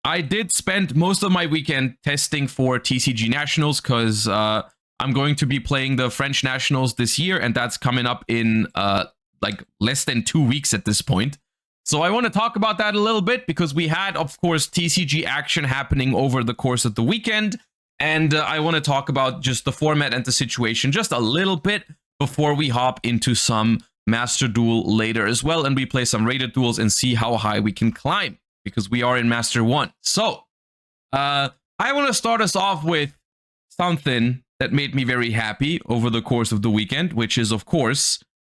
I did spend most of my weekend testing for TCG Nationals because I'm going to be playing the French Nationals this year, and that's coming up in like less than 2 weeks at this point. So I want to talk about that a little bit because we had, of course, TCG action happening over the course of the weekend. And I want to talk about just the format and the situation just a little bit before we hop into some Master Duel later as well. And we play some rated duels and see how high we can climb because we are in Master 1. So I want to start us off with something that made me very happy over the course of the weekend, which is, of course,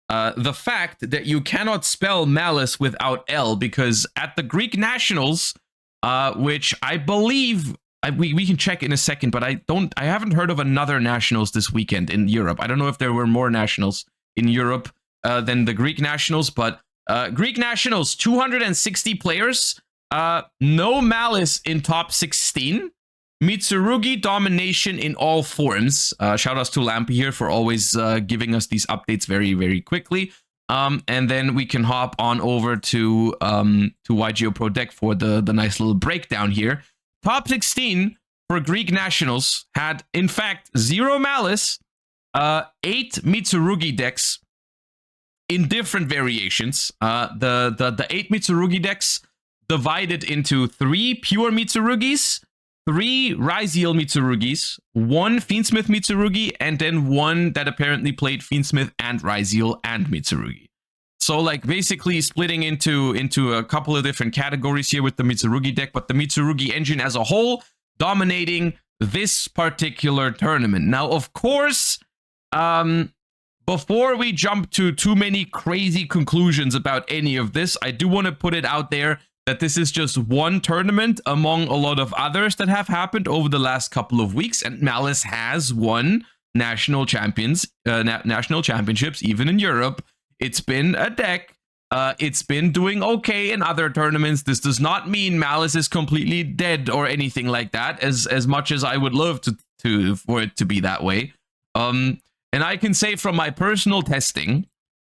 the fact that you cannot spell Malice without L, because at the Greek Nationals, which I believe we can check in a second, but I haven't heard of another Nationals this weekend in Europe. I don't know if there were more Nationals in Europe than the Greek Nationals, but Greek Nationals, 260 players, no Malice in top 16. Mitsurugi domination in all forms. Shout outs to Lampy here for always giving us these updates very, very quickly. And then we can hop on over to Yugioh Pro Deck for the nice little breakdown here. Top 16 for Greek Nationals had, in fact, 0 Malice, 8 Mitsurugi decks in different variations. The 8 Mitsurugi decks divided into 3 pure Mitsurugis, 3 Riseel Mitsurugis, 1 Fiendsmith Mitsurugi, and then 1 that apparently played Fiendsmith and Riseel and Mitsurugi. So like basically splitting into a couple of different categories here with the Mitsurugi deck, but the Mitsurugi engine as a whole dominating this particular tournament. Now, of course, before we jump to too many crazy conclusions about any of this, I do want to put it out there that this is just one tournament among a lot of others that have happened over the last couple of weeks, and Malice has won national championships even in Europe. It's been a deck. It's been doing okay in other tournaments. This does not mean Malice is completely dead or anything like that, as much as I would love for it to be that way. And I can say from my personal testing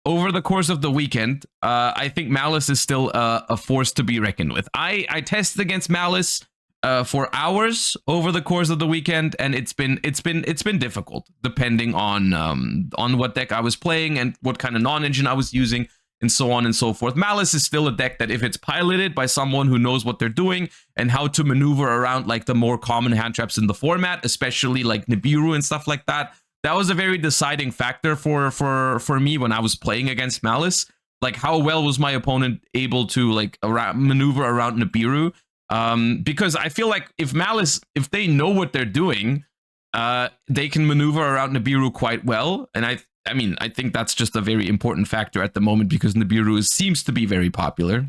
over the course of the weekend, I think Malice is still a force to be reckoned with. I tested against Malice for hours over the course of the weekend, and it's been difficult depending on what deck I was playing and what kind of non-engine I was using, and so on and so forth. Malice is still a deck that if it's piloted by someone who knows what they're doing and how to maneuver around like the more common hand traps in the format, especially like Nibiru and stuff like that. That was a very deciding factor for me when I was playing against Malice. Like, how well was my opponent able to like maneuver around Nibiru? Because I feel like if they know what they're doing, they can maneuver around Nibiru quite well. And I mean, I think that's just a very important factor at the moment because Nibiru seems to be very popular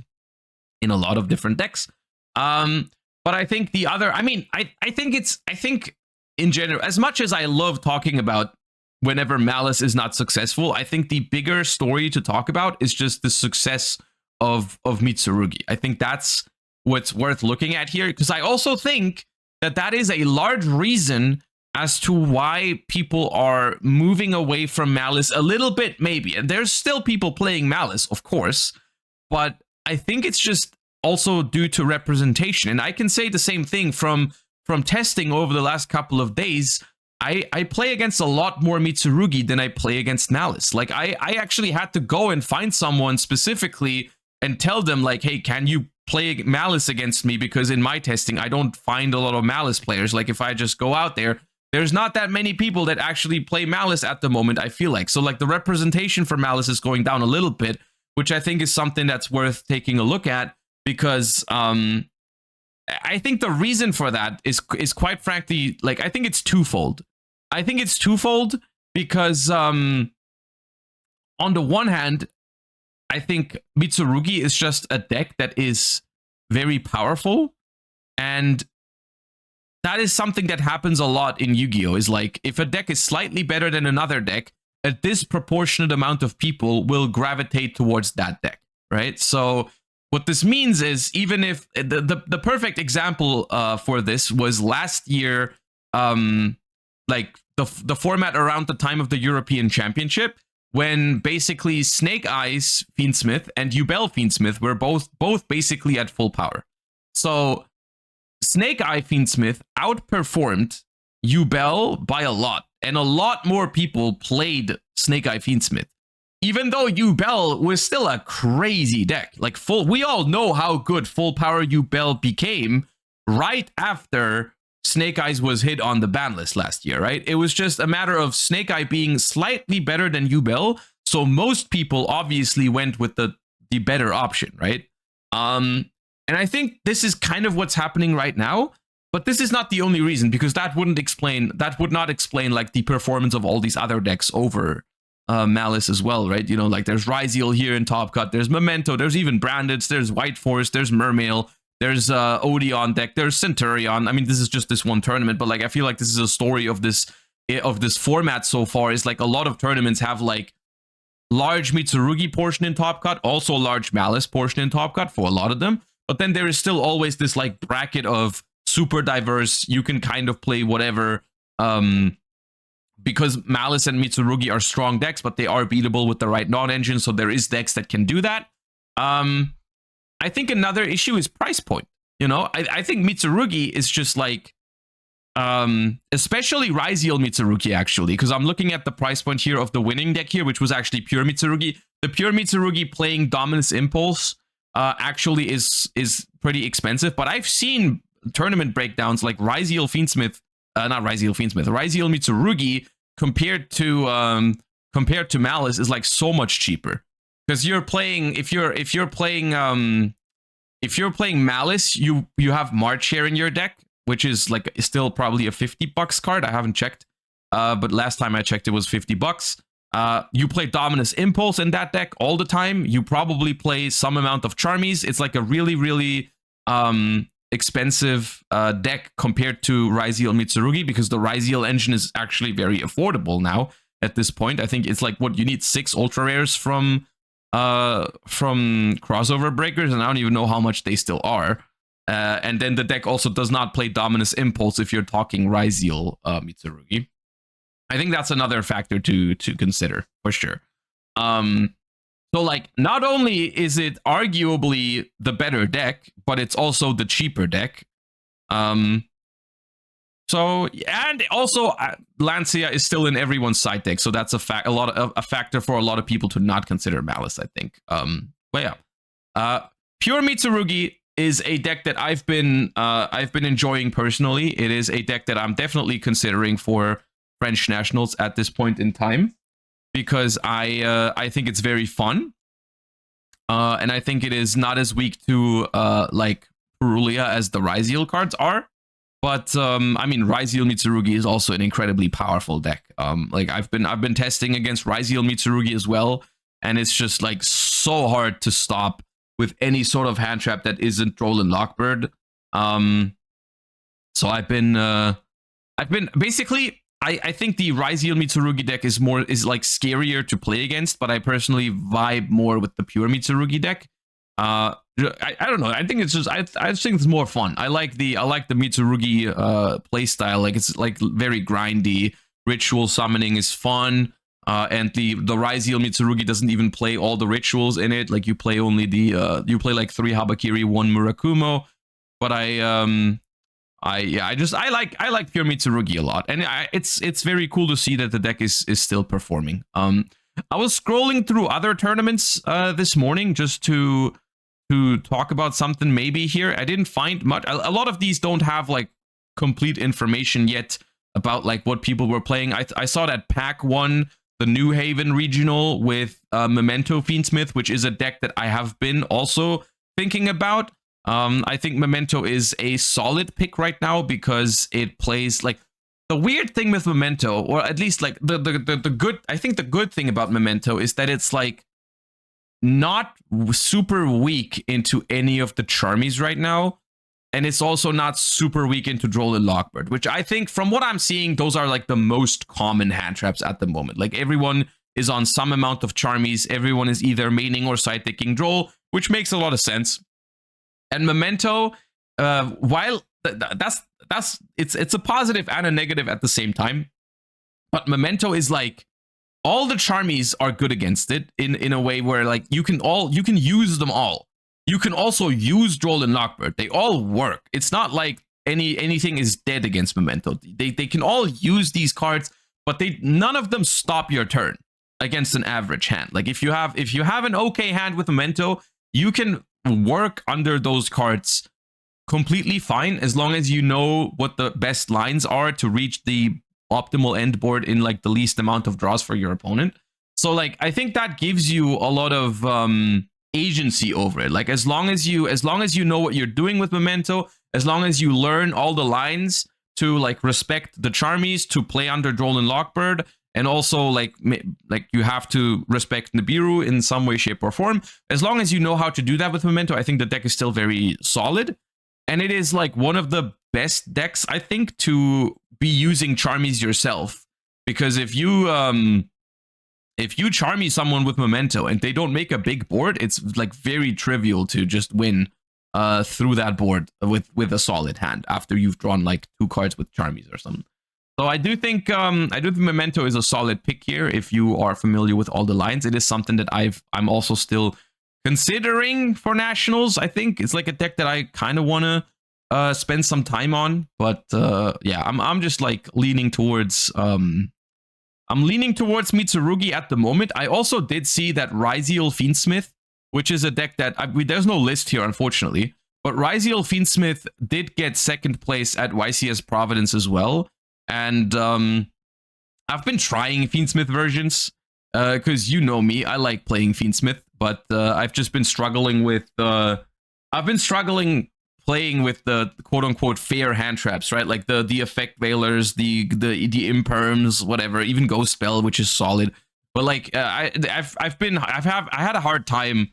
in a lot of different decks. But I think the other, I mean, I think in general, as much as I love talking about whenever Malice is not successful, I think the bigger story to talk about is just the success of Mitsurugi. I think that's what's worth looking at here, because I also think that is a large reason as to why people are moving away from Malice a little bit, maybe. And there's still people playing Malice, of course, but I think it's just also due to representation. And I can say the same thing from testing over the last couple of days. I play against a lot more Mitsurugi than I play against Malice. Like, I actually had to go and find someone specifically and tell them, like, hey, can you play Malice against me? Because in my testing, I don't find a lot of Malice players. Like, if I just go out there, there's not that many people that actually play Malice at the moment, I feel like. So, like, the representation for Malice is going down a little bit, which I think is something that's worth taking a look at, because I think the reason for that is quite frankly, like, I think it's twofold. Because on the one hand, I think Mitsurugi is just a deck that is very powerful, and that is something that happens a lot in Yu-Gi-Oh! Is like, if a deck is slightly better than another deck, a disproportionate amount of people will gravitate towards that deck, right? So what this means is, even if the perfect example for this was last year, like the format around the time of the European Championship, when basically Snake Eyes Fiendsmith and Yubel Fiendsmith were both basically at full power. So Snake Eye Fiendsmith outperformed Yugioh by a lot, and a lot more people played Snake Eye Fiendsmith. Even though Yugioh was still a crazy deck, like we all know how good full power Yugioh became right after Snake Eyes was hit on the ban list last year, right? It was just a matter of Snake Eye being slightly better than Yugioh, so most people obviously went with the better option, right? And I think this is kind of what's happening right now, but this is not the only reason, because that would not explain like the performance of all these other decks over Malice as well, right? You know, like there's Riseel here in Top Cut, there's Momento, there's even Brandeds, there's White Force, there's Mermail, there's Odeon deck, there's Centurion. I mean, this is just this one tournament, but like I feel like this is a story of this format so far, is like a lot of tournaments have like large Mitsurugi portion in Top Cut, also large Malice portion in Top Cut for a lot of them, but then there is still always this like bracket of super diverse, you can kind of play whatever, because Malice and Mitsurugi are strong decks, but they are beatable with the right non-engine, so there is decks that can do that. I think another issue is price point. You know, I think Mitsurugi is just like, especially Riseel Mitsurugi, actually, because I'm looking at the price point here of the winning deck here, which was actually pure Mitsurugi. The pure Mitsurugi playing Dominus Impulse actually is pretty expensive, but I've seen tournament breakdowns like Riseel Mitsurugi compared to Malice is like so much cheaper, because you're playing, if you're playing Malice, you have March here in your deck, which is like still probably a $50 card. I haven't checked, but last time I checked it was $50. You play Dominus Impulse in that deck all the time. You probably play some amount of Charmies. It's like a really expensive deck compared to Riseel Mitsurugi, because the Riseel engine is actually very affordable now at this point. I think it's like, what, you need 6 ultra rares from crossover breakers, and I don't even know how much they still are. And then the deck also does not play Dominus Impulse if you're talking Riseel Mitsurugi. I think that's another factor to consider for sure. So like, not only is it arguably the better deck, but it's also the cheaper deck. So, and also Lancia is still in everyone's side deck, so that's a factor for a lot of people to not consider Malice, I think. But yeah, pure Mitsurugi is a deck that I've been enjoying personally. It is a deck that I'm definitely considering for French nationals at this point in time, because I think it's very fun, and I think it is not as weak to like Purulia as the Riseel cards are. But I mean, Riseel Mitsurugi is also an incredibly powerful deck. Like I've been testing against Riseel Mitsurugi as well, and it's just like so hard to stop with any sort of hand trap that isn't Droll and Lockbird. So I've been basically, I think the Riseel Mitsurugi deck is like scarier to play against, but I personally vibe more with the pure Mitsurugi deck. I don't know. I think it's just I think it's more fun. I like the Mitsurugi playstyle. Like it's like very grindy. Ritual summoning is fun. And the Riseel Mitsurugi doesn't even play all the rituals in it. Like you play only the you play like 3 Habakiri, 1 Murakumo. But I like pure Mitsurugi a lot, and it's very cool to see that the deck is still performing. I was scrolling through other tournaments this morning just to talk about something maybe here. I didn't find much. A lot of these don't have like complete information yet about like what people were playing. I saw that Pack won the New Haven regional with Momento Fiendsmith, which is a deck that I have been also thinking about. I think Momento is a solid pick right now because it plays like the weird thing with Momento, or at least like the good. I think the good thing about Momento is that it's like not super weak into any of the Charmies right now, and it's also not super weak into Droll and Lockbird, which I think from what I'm seeing, those are like the most common hand traps at the moment. Like everyone is on some amount of Charmies, everyone is either maining or side picking Droll, which makes a lot of sense. And Momento, while it's a positive and a negative at the same time, but Momento is like all the Charmies are good against it in a way where like you can use them all. You can also use Droll and Lockbird. They all work. It's not like anything is dead against Memento. They can all use these cards, but none of them stop your turn against an average hand. Like if you have an okay hand with Memento, you can work under those cards completely fine as long as you know what the best lines are to reach the optimal end board in like the least amount of draws for your opponent. So like I think that gives you a lot of agency over it. Like as long as you know what you're doing with Memento, as long as you learn all the lines to like respect the Charmies, to play under Droll and Lockbird, and also like you have to respect Nibiru in some way, shape, or form. As long as you know how to do that with Memento, I think the deck is still very solid. And it is like one of the best decks, I think, to be using Charmies yourself. Because if you Charmy someone with Memento and they don't make a big board, it's like very trivial to just win through that board with a solid hand after you've drawn like 2 cards with Charmies or something. So I do think Memento is a solid pick here if you are familiar with all the lines. It is something that I'm also still considering for Nationals. I think it's like a deck that I kind of want to spend some time on, but yeah, I'm just like leaning towards Mitsurugi at the moment. I also did see that Riseel Fenith, which is a deck that there's no list here unfortunately, but Riseel Fenith did get 2nd place at YCS Providence as well. And I've been trying Fiendsmith versions because you know me, I like playing Fiendsmith, but I've just been struggling with playing with the quote-unquote fair hand traps, right? Like the effect veilers, the imperms, whatever, even Ghost Spell, which is solid. But like I had a hard time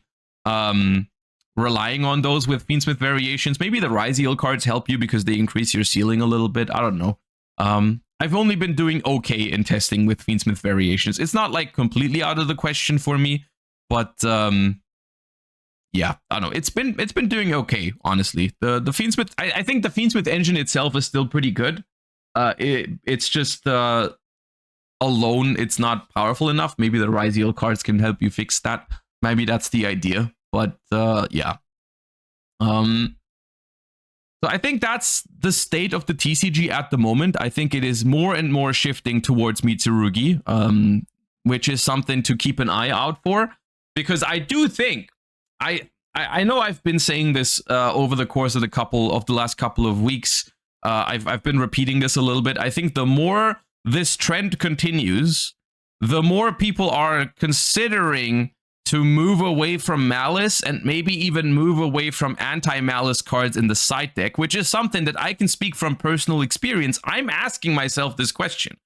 relying on those with Fiendsmith variations. Maybe the Riseel cards help you because they increase your ceiling a little bit. I don't know. I've only been doing okay in testing with Fiendsmith variations. It's not like completely out of the question for me, but yeah, I don't know. It's been doing okay, honestly. The Fiendsmith, I think the Fiendsmith engine itself is still pretty good. It's just alone, it's not powerful enough. Maybe the Riseel cards can help you fix that. Maybe that's the idea. But yeah. So I think that's the state of the TCG at the moment. I think it is more and more shifting towards Mitsurugi, which is something to keep an eye out for. Because I do think, I know I've been saying this over the course of the last couple of weeks. I've been repeating this a little bit. I think the more this trend continues, the more people are considering to move away from Malice and maybe even move away from anti-Malice cards in the side deck, which is something that I can speak from personal experience. I'm asking myself this question.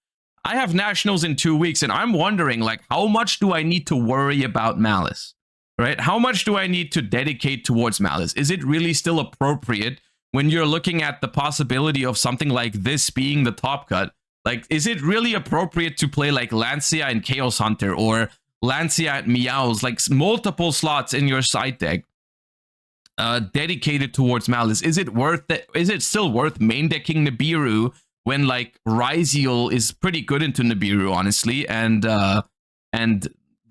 I have Nationals in 2 weeks and I'm wondering, like, how much do I need to worry about Malice, right? How much do I need to dedicate towards Malice? Is it really still appropriate when you're looking at the possibility of something like this being the top cut? Like, is it really appropriate to play like Lancia and Chaos Hunter or Lancia at Meows, like multiple slots in your side deck dedicated towards Malice? Is it worth it? Is it still worth main decking Nibiru when like Riseel is pretty good into Nibiru, honestly, and the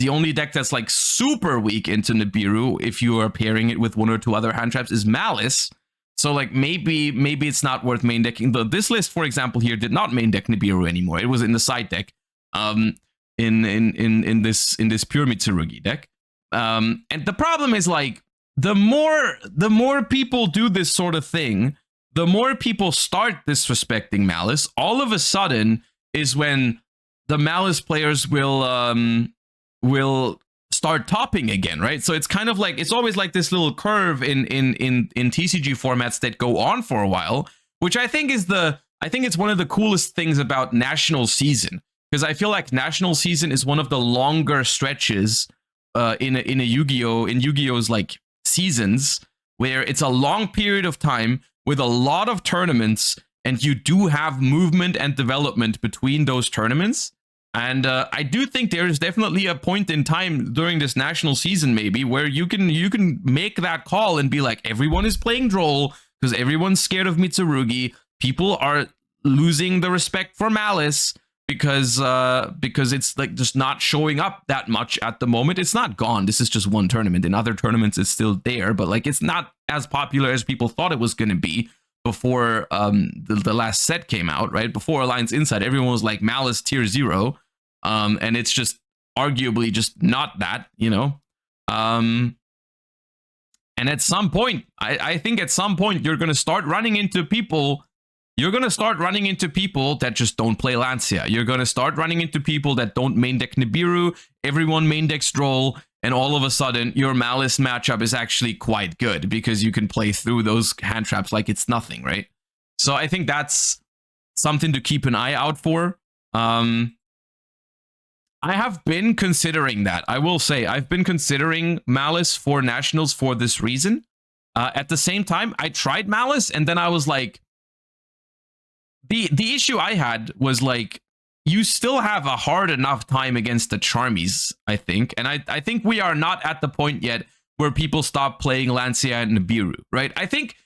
only deck that's like super weak into Nibiru, if you are pairing it with 1 or 2 other hand traps, is Malice. So like maybe it's not worth main decking. This list, for example, here did not main deck Nibiru anymore. It was in the side deck. In this pure Mitsurugi deck. And the problem is like the more people do this sort of thing, the more people start disrespecting Malice. All of a sudden is when the Malice players will start topping again, right? So it's kind of like, it's always like this little curve in TCG formats that go on for a while, which I think it's one of the coolest things about National Season. Because I feel like National Season is one of the longer stretches in Yu-Gi-Oh's like seasons, where it's a long period of time with a lot of tournaments, and you do have movement and development between those tournaments. And I do think there is definitely a point in time during this National Season, maybe, where you can make that call and be like, everyone is playing Droll because everyone's scared of Mitsurugi. People are losing the respect for Malice because it's like just not showing up that much at the moment. It's not gone. This is just one tournament. In other tournaments, it's still there, but like it's not as popular as people thought it was going to be. before the last set came out, right? Before Alliance Inside, everyone was like Malice tier 0. And it's just arguably just not that, you know? And at some point, I think at some point you're going to start running into people. You're going to start running into people that just don't play Lancia. You're going to start running into people that don't main deck Nibiru. Everyone main decks Droll. And all of a sudden, your Malice matchup is actually quite good because you can play through those hand traps like it's nothing, right? So I think that's something to keep an eye out for. I have been considering that. I will say, I've been considering Malice for Nationals for this reason. At the same time, I tried Malice, and then I was like, the issue I had was like, you still have a hard enough time against the Charmies, I think. And I think we are not at the point yet where people stop playing Lancia and Nibiru, right? I think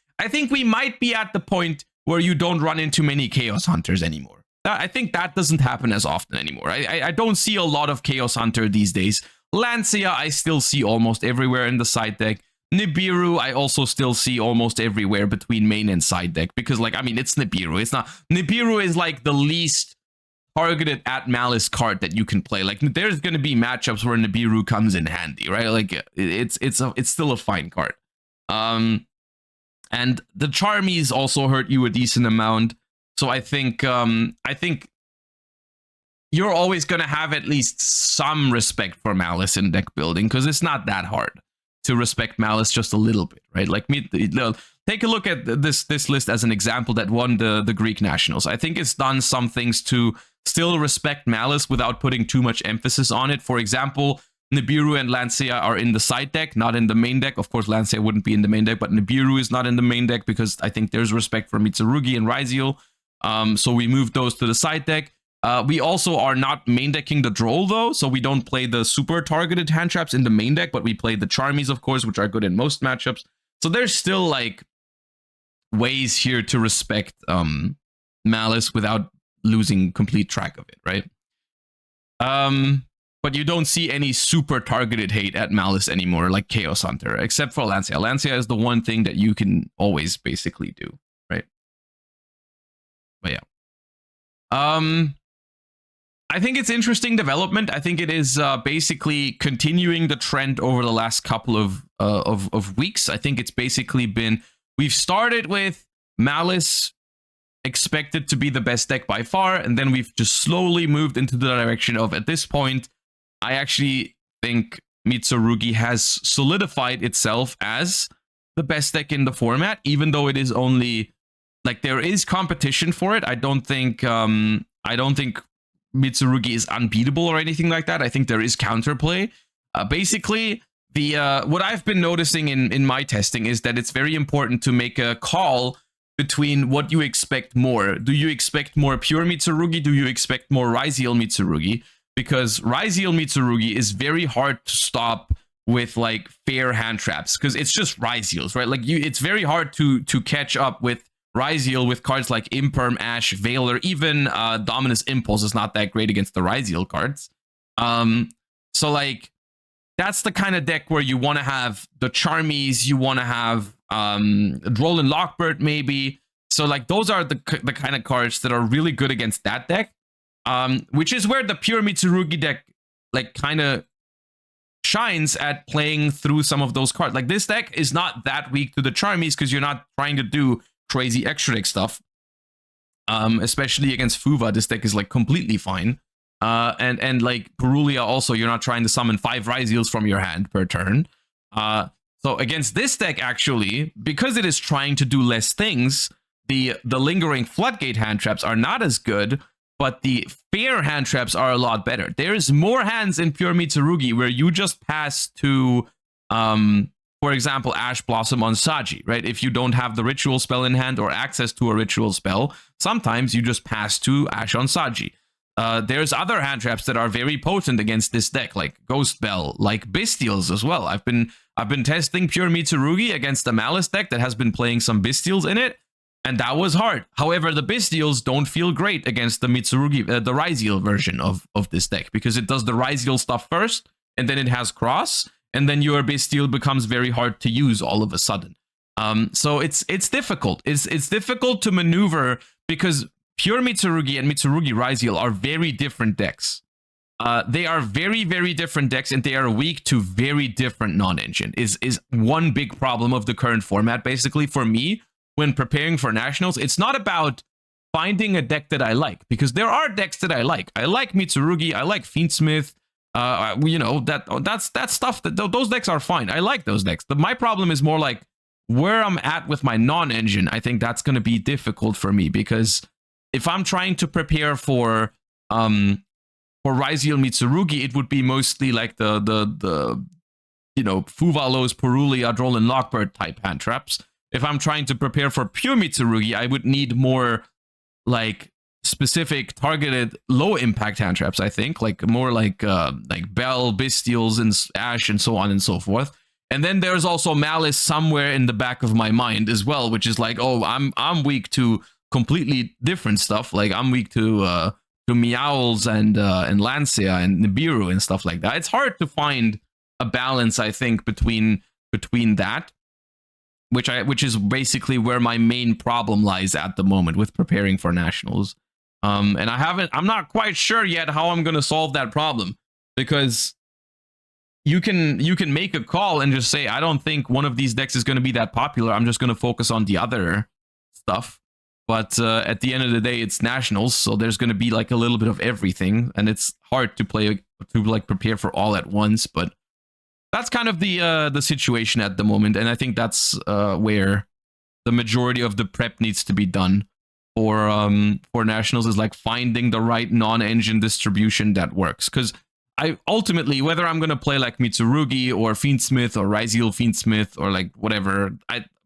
we might be at the point where you don't run into many Chaos Hunters anymore. I think that doesn't happen as often anymore. I don't see a lot of Chaos Hunter these days. Lancia, I still see almost everywhere in the side deck. Nibiru, I also still see almost everywhere between main and side deck. Because, like, I mean, it's Nibiru. It's not... Nibiru is, like, the least targeted at Malice card that you can play. Like, there's going to be matchups where Nibiru comes in handy, right? Like, it's still a fine card. And the Charmies also hurt you a decent amount. So I think you're always going to have at least some respect for Malice in deck building, because it's not that hard to respect Malice just a little bit, right? Like, take a look at this list as an example that won the Greek Nationals. I think it's done some things to still respect Malice without putting too much emphasis on it. For example, Nibiru and Lancia are in the side deck, not in the main deck. Of course, Lancia wouldn't be in the main deck, but Nibiru is not in the main deck because I think there's respect for Mitsurugi and Riseel. So we moved those to the side deck. We also are not main decking the Droll, though, so we don't play the super targeted hand traps in the main deck, but we play the Charmies, of course, which are good in most matchups. So there's still, like, ways here to respect Malice without losing complete track of it, right? But you don't see any super targeted hate at Malice anymore, like Chaos Hunter, except for Lancia. Lancia is the one thing that you can always basically do, right? But yeah. I think it's interesting development. I think it is basically continuing the trend over the last couple of weeks. I think it's basically been, we've started with Malice expected to be the best deck by far, and then we've just slowly moved into the direction of, at this point, I actually think Mitsurugi has solidified itself as the best deck in the format, even though it is only, like, there is competition for it. I don't think Mitsurugi is unbeatable or anything like that. I think there is counterplay. Basically, what I've been noticing in my testing is that it's very important to make a call between what you expect more. Do you expect more pure Mitsurugi? Do you expect more Riseel Mitsurugi? Because Riseel Mitsurugi is very hard to stop with, like, fair hand traps, because it's just Riseels, right? Like, it's very hard to catch up with Riseel with cards like Imperm, Ash, Veiler. Even Dominus Impulse is not that great against the Riseel cards. So, like, that's the kind of deck where you want to have the Charmies, you want to have Droll and Lockbird, maybe. So, like, those are the kind of cards that are really good against that deck. Which is where the pure Mitsurugi deck, like, kind of shines at playing through some of those cards. Like, this deck is not that weak to the Charmies because you're not trying to do crazy extra deck stuff. Especially against Fuva, this deck is, like, completely fine. And like Purulia also, you're not trying to summon 5 Riseels from your hand per turn. So against this deck, actually, because it is trying to do less things, the lingering Floodgate hand traps are not as good, but the fair hand traps are a lot better. There's more hands in pure Mitsurugi where you just pass to, for example, Ash Blossom on Saji, right? If you don't have the ritual spell in hand or access to a ritual spell, sometimes you just pass to Ash on Saji. There's other hand traps that are very potent against this deck, like Ghost Bell, like Bestials as well. I've been testing pure Mitsurugi against a Malice deck that has been playing some Bestials in it, and that was hard. However, the Bestials don't feel great against the Mitsurugi, the Riseel version of this deck, because it does the Riseel stuff first, and then it has Cross, and then your Bestial becomes very hard to use all of a sudden. So it's difficult. It's difficult to maneuver because pure Mitsurugi and Mitsurugi Riseel are very different decks. They are very, very different decks, and they are weak to very different non-engine. Is one big problem of the current format, basically, for me, when preparing for Nationals. It's not about finding a deck that I like, because there are decks that I like. I like Mitsurugi, I like Fiendsmith, you know, that's stuff, those decks are fine. I like those decks. My problem is more like where I'm at with my non-engine. I think that's going to be difficult for me, because if I'm trying to prepare for Riseel Mitsurugi, it would be mostly like the you know, Fuvalos, Purulia, Droll, and Lockbird type hand traps. If I'm trying to prepare for pure Mitsurugi, I would need more like specific targeted low impact hand traps. I think like more like Bell, Bestials, and Ash, and so on and so forth. And then there's also Malice somewhere in the back of my mind as well, which is like, oh, I'm weak to completely different stuff. Like I'm weak to Meowls and Lancia and Nibiru and stuff like that. It's hard to find a balance, I think, between that, which is basically where my main problem lies at the moment with preparing for Nationals. And I'm not quite sure yet how I'm gonna solve that problem, because you can make a call and just say, I don't think one of these decks is gonna be that popular. I'm just gonna focus on the other stuff. But at the end of the day, it's Nationals, so there's gonna be like a little bit of everything, and it's hard to prepare for all at once. But that's kind of the situation at the moment, and I think that's where the majority of the prep needs to be done for Nationals, is like finding the right non-engine distribution that works. Because I ultimately, whether I'm gonna play like Mitsurugi or Fiendsmith or Riseel Fiendsmith or like whatever,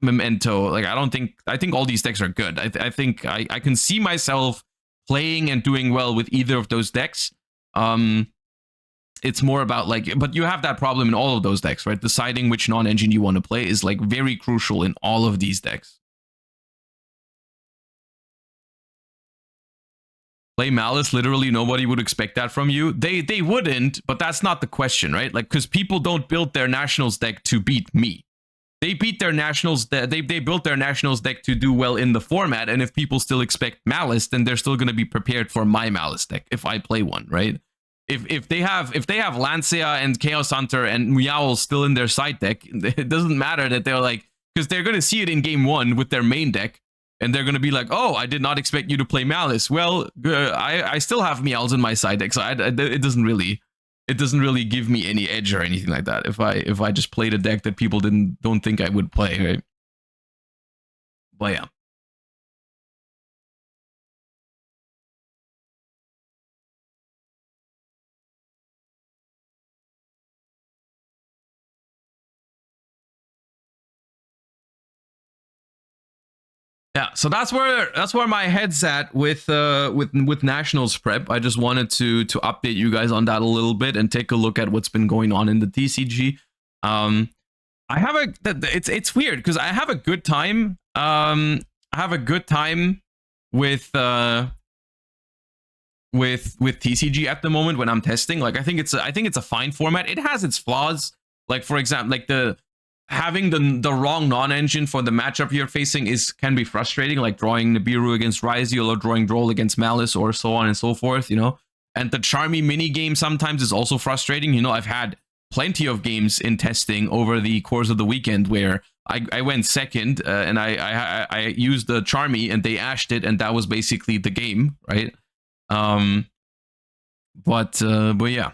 Memento, like I think all these decks are good. I think I can see myself playing and doing well with either of those decks. It's more about like, but you have that problem in all of those decks, right? Deciding which non-engine you want to play is like very crucial in all of these decks. Play Malice, literally nobody would expect that from you. They wouldn't, but that's not the question, right? Like, because people don't build their Nationals deck to beat me. They beat their Nationals, they built their Nationals deck to do well in the format, and if people still expect Malice, then they're still going to be prepared for my Malice deck if I play one, right? If they have Lancia and Chaos Hunter and Meowl still in their side deck, it doesn't matter that they're like, because they're going to see it in game one with their main deck, and they're going to be like, oh, I did not expect you to play Malice. Well, I still have Meowls in my side deck, so it doesn't really give me any edge or anything like that if I just played a deck that people don't think I would play, right? But yeah. Yeah, so that's where my head's at with Nationals prep. I just wanted to update you guys on that a little bit and take a look at what's been going on in the TCG. It's weird because I have a good time. I have a good time with TCG at the moment when I'm testing. Like I think it's a fine format. It has its flaws. Like for example, like having the wrong non-engine for the matchup you're facing can be frustrating, like drawing Nibiru against Riseel or drawing Droll against Malice or so on and so forth, you know. And the Charmy mini game sometimes is also frustrating. You know, I've had plenty of games in testing over the course of the weekend where I went second and I used the Charmy and they ashed it, and that was basically the game, right? But yeah.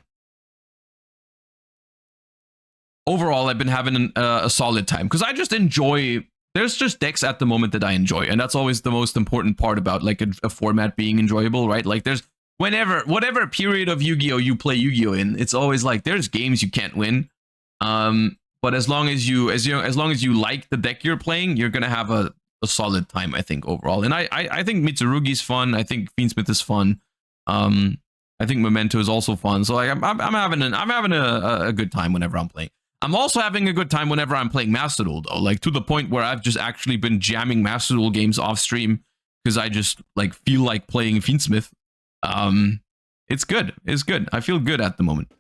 Overall, I've been having a solid time because I just enjoy. There's just decks at the moment that I enjoy, and that's always the most important part about like a format being enjoyable, right? Like there's whatever period of Yu-Gi-Oh you play Yu-Gi-Oh in, it's always like there's games you can't win. But as long as you like the deck you're playing, you're gonna have a solid time, I think, overall. And I think Mitsurugi's fun. I think Fiendsmith is fun. I think Momento is also fun. So like I'm having a good time whenever I'm playing. I'm also having a good time whenever I'm playing Master Duel, though, like to the point where I've just actually been jamming Master Duel games off stream because I just like feel like playing Fiendsmith. It's good. I feel good at the moment.